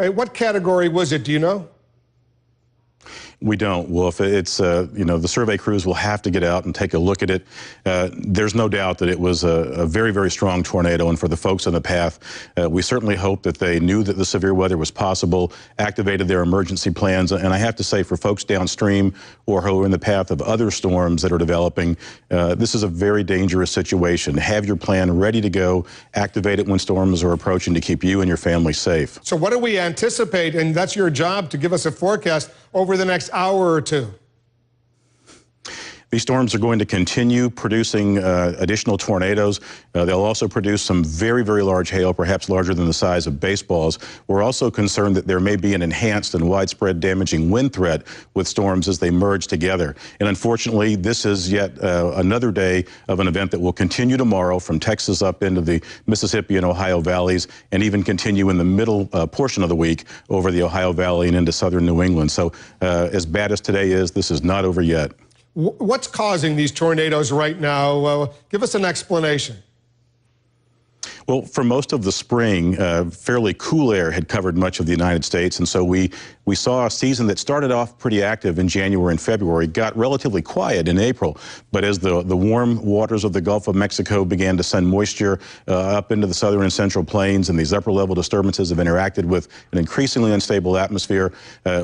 What category was it? Do you know? We don't, Wolf. It's, you know, the survey crews will have to get out and take a look at it. There's no doubt that it was a very, very strong tornado, and for the folks on the path, we certainly hope that they knew that the severe weather was possible, activated their emergency plans, and I have to say for folks downstream or who are in the path of other storms that are developing, this is a very dangerous situation. Have your plan ready to go, activate it when storms are approaching to keep you and your family safe. So what do we anticipate, and that's your job to give us a forecast over the next hour or two? These storms are going to continue producing additional tornadoes. They'll also produce some very, very large hail, perhaps larger than the size of baseballs. We're also concerned that there may be an enhanced and widespread damaging wind threat with storms as they merge together. And unfortunately, this is yet another day of an event that will continue tomorrow from Texas up into the Mississippi and Ohio valleys, and even continue in the middle portion of the week over the Ohio Valley and into southern New England. So as bad as today is, this is not over yet. What's causing these tornadoes right now? Give us an explanation. Well, for most of the spring, fairly cool air had covered much of the United States, and so we saw a season that started off pretty active in January and February, got relatively quiet in April. But as the warm waters of the Gulf of Mexico began to send moisture up into the southern and central plains, and these upper-level disturbances have interacted with an increasingly unstable atmosphere,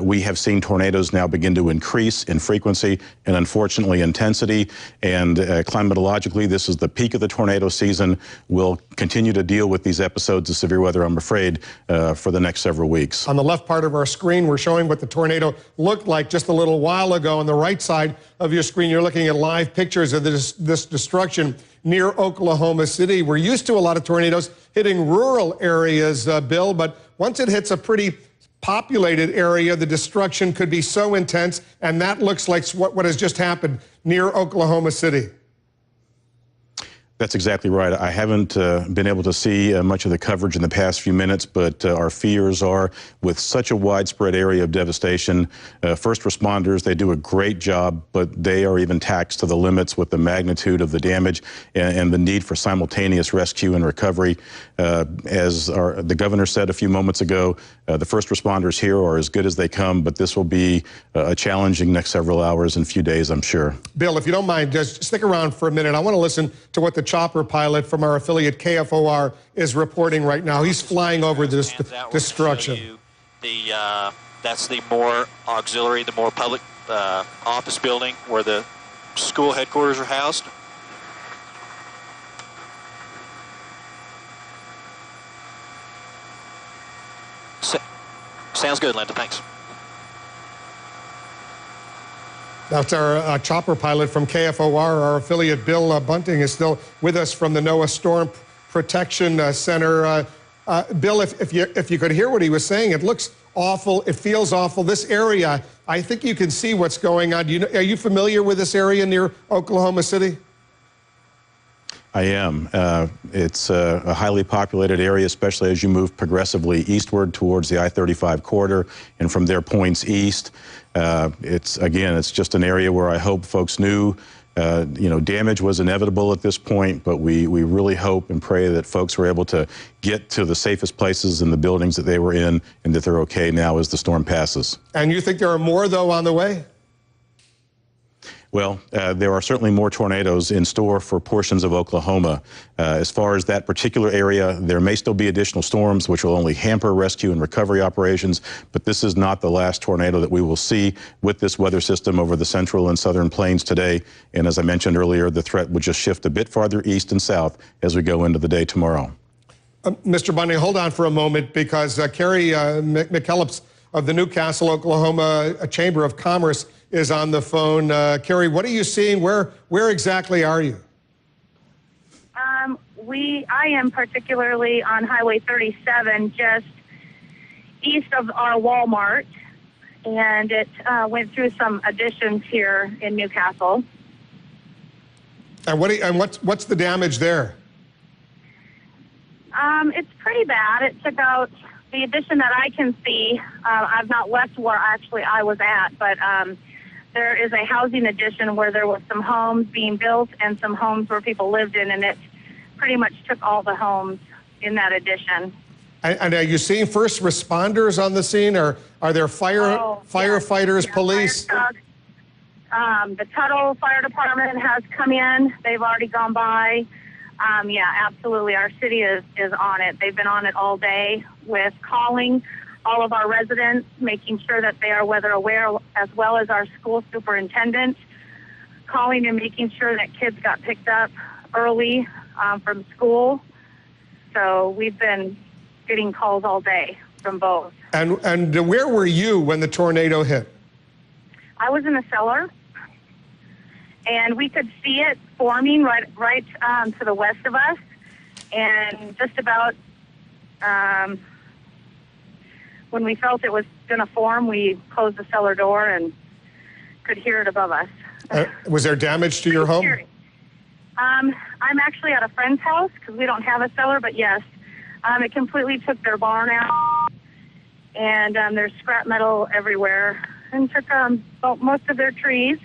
we have seen tornadoes now begin to increase in frequency and, unfortunately, intensity. And climatologically, this is the peak of the tornado season. We'll continue to deal with these episodes of severe weather, I'm afraid, for the next several weeks. On the left part of our screen, we're showing what the tornado looked like just a little while ago. On the right side of your screen, you're looking at live pictures of this destruction near Oklahoma City. We're used to a lot of tornadoes hitting rural areas, Bill, but once it hits a pretty populated area, the destruction could be so intense, and that looks like what has just happened near Oklahoma City. That's exactly right. I haven't been able to see much of the coverage in the past few minutes, but our fears are with such a widespread area of devastation, first responders, they do a great job, but they are even taxed to the limits with the magnitude of the damage and the need for simultaneous rescue and recovery. As the governor said a few moments ago, the first responders here are as good as they come, but this will be a challenging next several hours and few days, I'm sure. Bill, if you don't mind, just stick around for a minute. I want to listen to what the chopper pilot from our affiliate KFOR is reporting right now. He's flying over this destruction. That's the more auxiliary, the more public office building where the school headquarters are housed. Sounds good, Linda. Thanks. That's our chopper pilot from KFOR. Our affiliate, Bill Bunting, is still with us from the NOAA Storm Protection Center. Bill, if you could hear what he was saying, it looks awful. It feels awful. This area, I think you can see what's going on. Are you familiar with this area near Oklahoma City? I am. It's a highly populated area, especially as you move progressively eastward towards the I-35 corridor, and from there points east. It's just an area where I hope folks knew, damage was inevitable at this point, but we really hope and pray that folks were able to get to the safest places in the buildings that they were in, and that they're okay now as the storm passes. And you think there are more, though, on the way? Well, there are certainly more tornadoes in store for portions of Oklahoma. As far as that particular area, there may still be additional storms which will only hamper rescue and recovery operations, but this is not the last tornado that we will see with this weather system over the central and southern plains today. And as I mentioned earlier, the threat would just shift a bit farther east and south as we go into the day tomorrow. Mr. Bunting, hold on for a moment, because Carrie McKellips of the Newcastle, Oklahoma Chamber of Commerce is on the phone. Carrie, what are you seeing? Where exactly are you? I am particularly on Highway 37, just east of our Walmart, and it went through some additions here in Newcastle. And what's the damage there? It's pretty bad. It took out the addition that I can see. I've not left where actually I was at, but there is a housing addition where there was some homes being built and some homes where people lived in, and it pretty much took all the homes in that addition. And are you seeing first responders on the scene, or are there firefighters, yeah, police? Fire trucks. The Tuttle Fire Department has come in. They've already gone by. Yeah, absolutely. Our city is on it. They've been on it all day with calling all of our residents, making sure that they are weather aware, as well as our school superintendent, calling and making sure that kids got picked up early from school. So we've been getting calls all day from both. And where were you when the tornado hit? I was in the cellar, and we could see it forming right to the west of us, and just about when we felt it was going to form, we closed the cellar door and could hear it above us. Was there damage to your home? Scary. I'm actually at a friend's house because we don't have a cellar, but yes, it completely took their barn out, and there's scrap metal everywhere, and took most of their trees,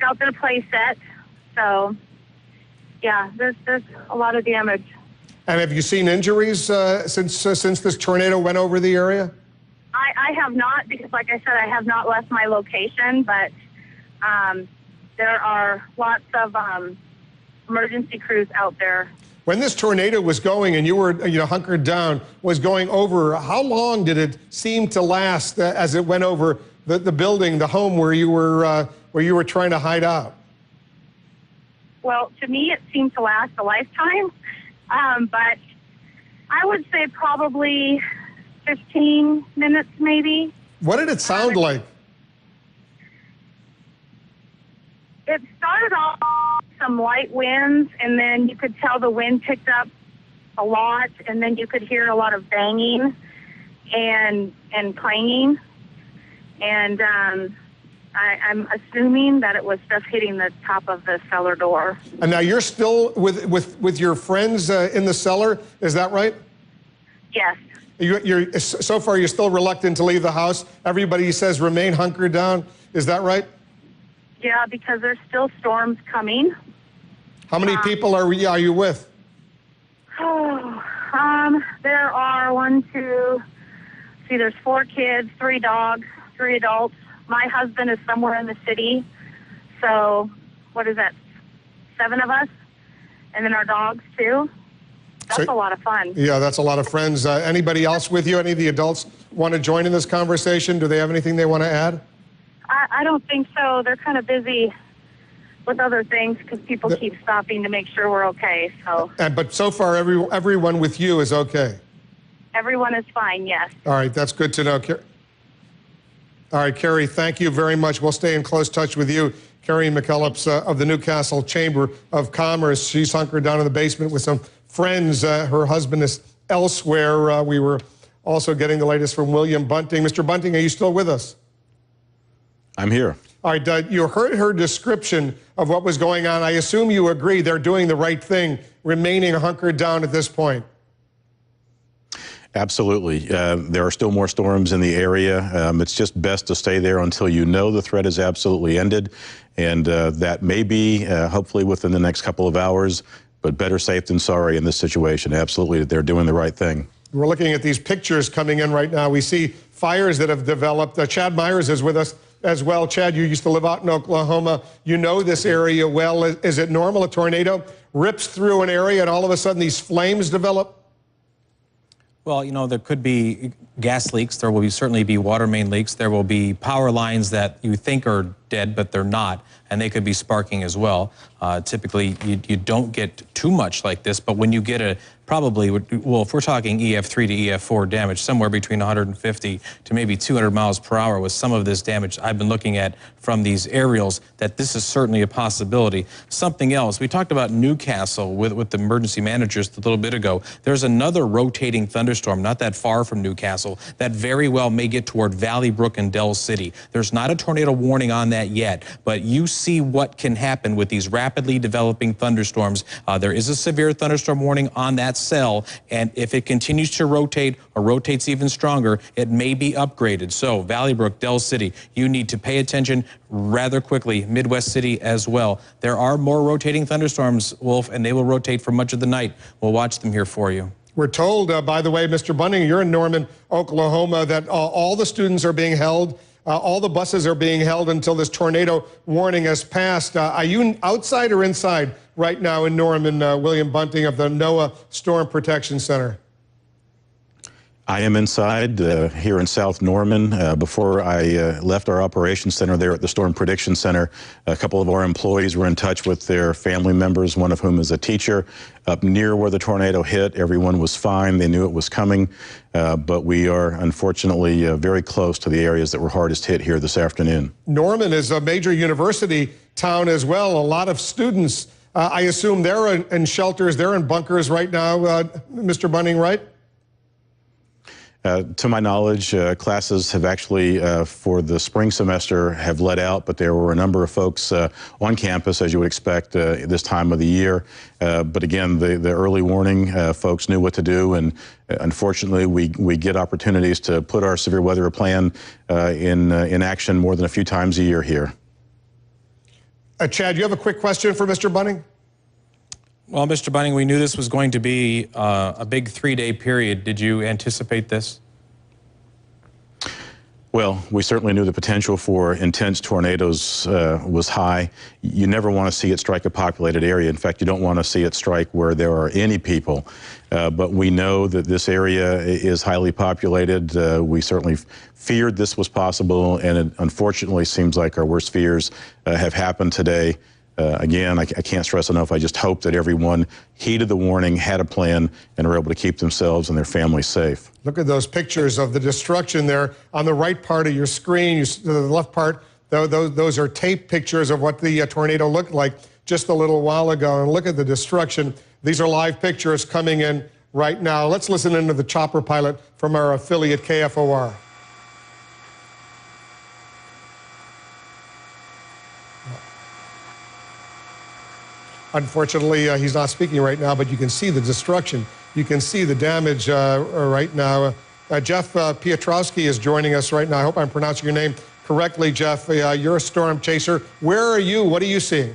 out their play set. So, yeah, there's a lot of damage. And have you seen injuries since this tornado went over the area? I have not, because like I said, I have not left my location, but there are lots of emergency crews out there. When this tornado was going and you were hunkered down, was going over, how long did it seem to last as it went over the building, the home where you were trying to hide out? Well, to me, it seemed to last a lifetime, but I would say probably 15 minutes, maybe. What did it sound like? It started off some light winds, and then you could tell the wind picked up a lot, and then you could hear a lot of banging and clanging. And I'm assuming that it was stuff hitting the top of the cellar door. And now you're still with your friends in the cellar, is that right? Yes. So far you're still reluctant to leave the house. Everybody says remain hunkered down. Is that right? Yeah, because there's still storms coming. How many people are you with? There are there's 4 kids, 3 dogs, 3 adults. My husband is somewhere in the city. So, what is that, 7 of us? And then our dogs, too. That's a lot of fun. Yeah, that's a lot of friends. Anybody else with you? Any of the adults want to join in this conversation? Do they have anything they want to add? I don't think so. They're kind of busy with other things because people keep stopping to make sure we're okay. So. But so far, everyone with you is okay? Everyone is fine, yes. All right, that's good to know. All right, Carrie, thank you very much. We'll stay in close touch with you. Carrie McKellips of the Newcastle Chamber of Commerce. She's hunkered down in the basement with some friends. Her husband is elsewhere. We were also getting the latest from William Bunting. Mr. Bunting, are you still with us? I'm here. All right, you heard her description of what was going on. I assume you agree they're doing the right thing, remaining hunkered down at this point. Absolutely. There are still more storms in the area. It's just best to stay there until you know the threat is absolutely ended. And that may be hopefully within the next couple of hours, but better safe than sorry in this situation. Absolutely, they're doing the right thing. We're looking at these pictures coming in right now. We see fires that have developed. Chad Myers is with us as well. Chad, you used to live out in Oklahoma. You know this area well. Is it normal a tornado rips through an area and all of a sudden these flames develop? Well, you know, there could be gas leaks. There will certainly be water main leaks. There will be power lines that you think are dead, but they're not, and they could be sparking as well. Typically, you don't get too much like this, but when you get well, if we're talking EF3 to EF4 damage, somewhere between 150 to maybe 200 miles per hour with some of this damage I've been looking at from these aerials, that this is certainly a possibility. Something else, we talked about Newcastle with the emergency managers a little bit ago. There's another rotating thunderstorm not that far from Newcastle that very well may get toward Valley Brook and Del City. There's not a tornado warning on that yet, but you see what can happen with these rapidly developing thunderstorms. There is a severe thunderstorm warning on that cell, and if it continues to rotate or rotates even stronger, it may be upgraded. So Valley Brook, Del City, you need to pay attention rather quickly. Midwest City as well. There are more rotating thunderstorms, Wolf, and they will rotate for much of the night. We'll watch them here for you. We're told, by the way, Mr. Bunning, you're in Norman, Oklahoma, that all the students are being held, all the buses are being held until this tornado warning has passed. Are you outside or inside right now in Norman, William Bunting of the NOAA Storm Protection Center? I am inside here in South Norman. Before I left our operations center there at the Storm Prediction Center, a couple of our employees were in touch with their family members, one of whom is a teacher. Up near where the tornado hit, everyone was fine. They knew it was coming, but we are unfortunately very close to the areas that were hardest hit here this afternoon. Norman is a major university town as well. A lot of students, I assume they're in shelters, they're in bunkers right now, Mr. Bunning, right? To my knowledge, classes have actually, for the spring semester, have let out, but there were a number of folks on campus, as you would expect this time of the year. But again, the early warning, folks knew what to do, and unfortunately, we get opportunities to put our severe weather plan in action more than a few times a year here. Chad, you have a quick question for Mr. Bunning? Well, Mr. Bunning, we knew this was going to be a big 3-day period. Did you anticipate this? Well, we certainly knew the potential for intense tornadoes was high. You never want to see it strike a populated area. In fact, you don't want to see it strike where there are any people. But we know that this area is highly populated. We certainly feared this was possible, and it unfortunately seems like our worst fears have happened today. Again, I can't stress enough, I just hope that everyone heeded the warning, had a plan, and were able to keep themselves and their families safe. Look at those pictures of the destruction there on the right part of your screen. The left part, those are tape pictures of what the tornado looked like just a little while ago. And look at the destruction. These are live pictures coming in right now. Let's listen into the chopper pilot from our affiliate KFOR. Unfortunately, he's not speaking right now, but you can see the destruction. You can see the damage right now. Jeff Piotrowski is joining us right now. I hope I'm pronouncing your name correctly, Jeff. You're a storm chaser. Where are you? What are you seeing?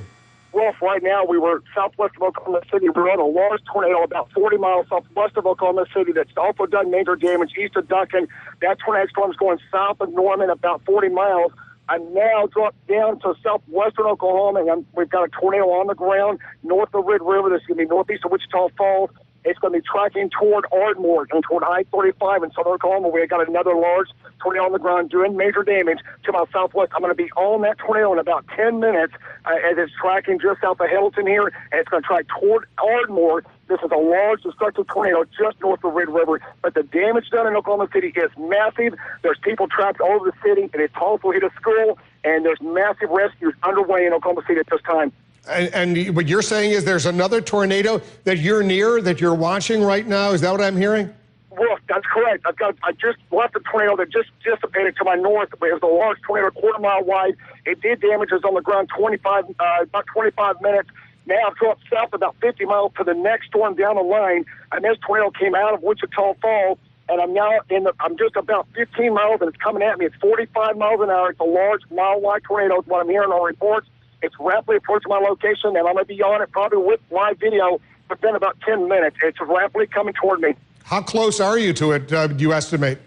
Wolf, right now we were southwest of Oklahoma City. We're on a large tornado about 40 miles southwest of Oklahoma City that's also done major damage east of Duncan. That tornado storm's going south of Norman about 40 miles. I'm now dropped down to southwestern Oklahoma, and we've got a tornado on the ground north of Red River. This is going to be northeast of Wichita Falls. It's going to be tracking toward Ardmore and toward I-35 in southern Oklahoma. We've got another large tornado on the ground doing major damage to my southwest. I'm going to be on that tornado in about 10 minutes as it's tracking just south of Hamilton here, and it's going to track toward Ardmore. This is a large destructive tornado just north of Red River, but the damage done in Oklahoma City is massive. There's people trapped all over the city, and it's also hit a school, and there's massive rescues underway in Oklahoma City at this time. And what you're saying is there's another tornado that you're near, that you're watching right now? Is that what I'm hearing? Well, that's correct. I just left a tornado that just dissipated to my north. It was a large tornado, a quarter-mile wide. It did damages on the ground about 25 minutes. Now I've dropped south about 50 miles to the next storm down the line, and this tornado came out of Wichita Falls, and I'm now I'm just about 15 miles, and it's coming at me. It's 45 miles an hour. It's a large, mile-wide tornado is what I'm hearing on reports. It's rapidly approaching my location, and I'm going to be on it probably with live video within about 10 minutes. It's rapidly coming toward me. How close are you to it, do you estimate?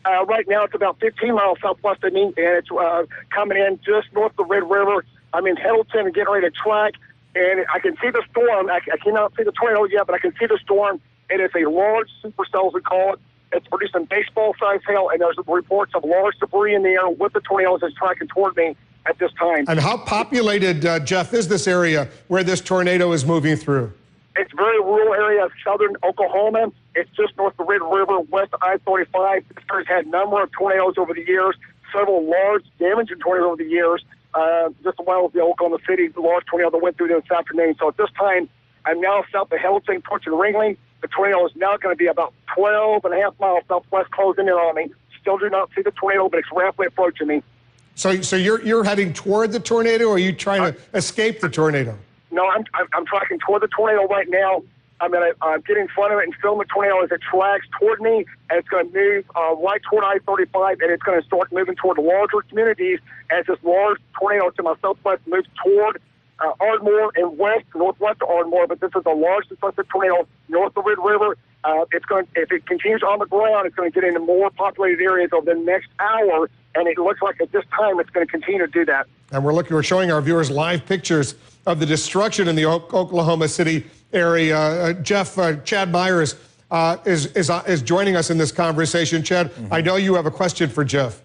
Right now, it's about 15 miles southwest of me, and it's coming in just north of Red River. I'm in Hamilton and getting ready to track, and I can see the storm. I cannot see the tornado yet, but I can see the storm. It is a large supercell, as we call it. It's producing baseball-sized hail, and there's reports of large debris in the air with the tornado as it's tracking toward me at this time. And how populated, Jeff, is this area where this tornado is moving through? It's a very rural area of southern Oklahoma. It's just north of Red River, west of I-35. This has had a number of tornadoes over the years, several large damaging tornadoes over the years. Just a while with the Oklahoma City, the large tornado that went through there this afternoon. So at this time, I'm now south of Hamilton, approaching Ringling. The tornado is now going to be about 12.5 miles southwest, closing in on me. Still do not see the tornado, but it's rapidly approaching me. So you're heading toward the tornado, or are you trying to escape the tornado? No, I'm tracking toward the tornado right now. I'm going to get in front of it and film the tornado as it tracks toward me, and it's going to move right toward I-35, and it's going to start moving toward larger communities as this large tornado to my southwest moves toward Ardmore and northwest of Ardmore. But this is a large destructive tornado north of Red River. if it continues on the ground, it's going to get into more populated areas over the next hour, and it looks like at this time it's going to continue to do that. And we're showing our viewers live pictures of the destruction in the Oklahoma City area. Chad Myers is joining us in this conversation. Chad, I know you have a question for Jeff.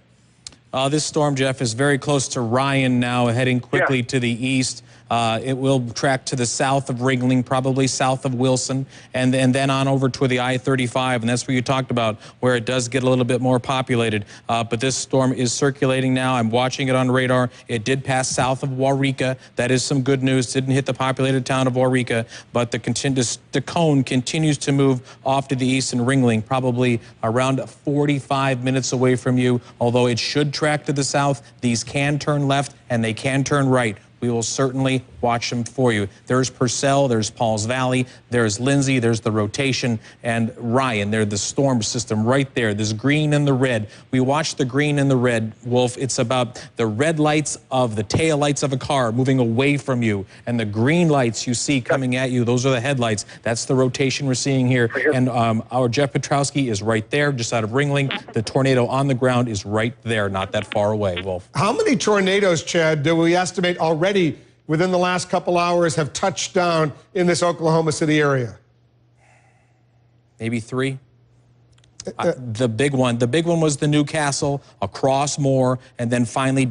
This storm, Jeff, is very close to Ryan now, heading quickly to the east. It will track to the south of Ringling, probably south of Wilson, and then on over to the I-35, and that's where you talked about, where it does get a little bit more populated. But this storm is circulating now. I'm watching it on radar. It did pass south of Waurika. That is some good news. Didn't hit the populated town of Waurika, but the cone continues to move off to the east in Ringling, probably around 45 minutes away from you, although it should track to the south. These can turn left and they can turn right. We will certainly watch them for you. There's Purcell, there's Pauls Valley, there's Lindsay, there's the rotation, and Ryan. There's the storm system right there. There's green and the red. We watch the green and the red, Wolf. It's about the red lights of the tail lights of a car moving away from you, and the green lights you see coming at you, those are the headlights. That's the rotation we're seeing here. And our Jeff Petrowski is right there, just out of Ringling. The tornado on the ground is right there, not that far away, Wolf. How many tornadoes, Chad, do we estimate already within the last couple hours have touched down in this Oklahoma City area? Maybe 3. The big one was the Newcastle, across Moore, and then finally down.